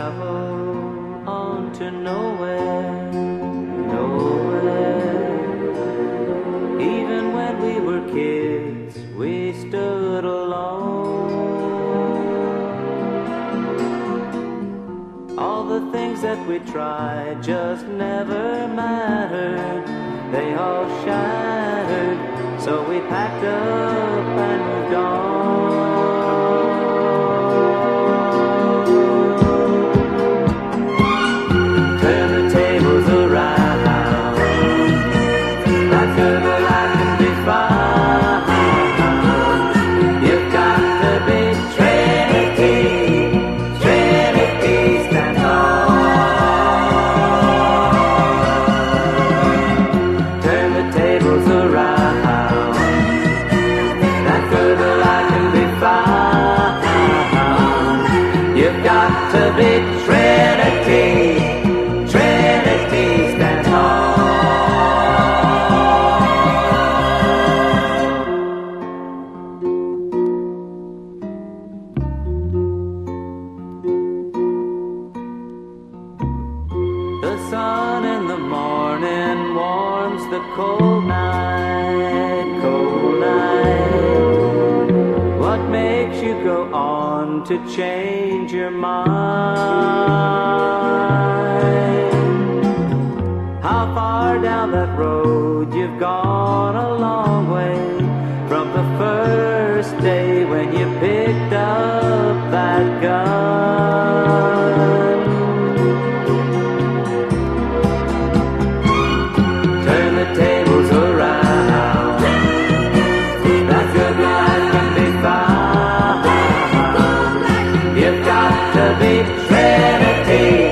travel on to nowhere, nowhere. Even when we were kids, we stood alone. All the things that we tried just never mattered. They all shattered, so we packed up and moved on. Turn the tables around. That good life can be found. You've got to be Trinity, Trinity stand tall. Turn the tables around. That good life can be found. You've got to be Trinity, Trinity stand tall. The sun in the morning warms the cold night, cold night. What makes you go on to change your mind? How far down that road you've gone a long way from the first day when you picked up that gun. Turn the tables around. That good life can be found. You've got to be Trinity,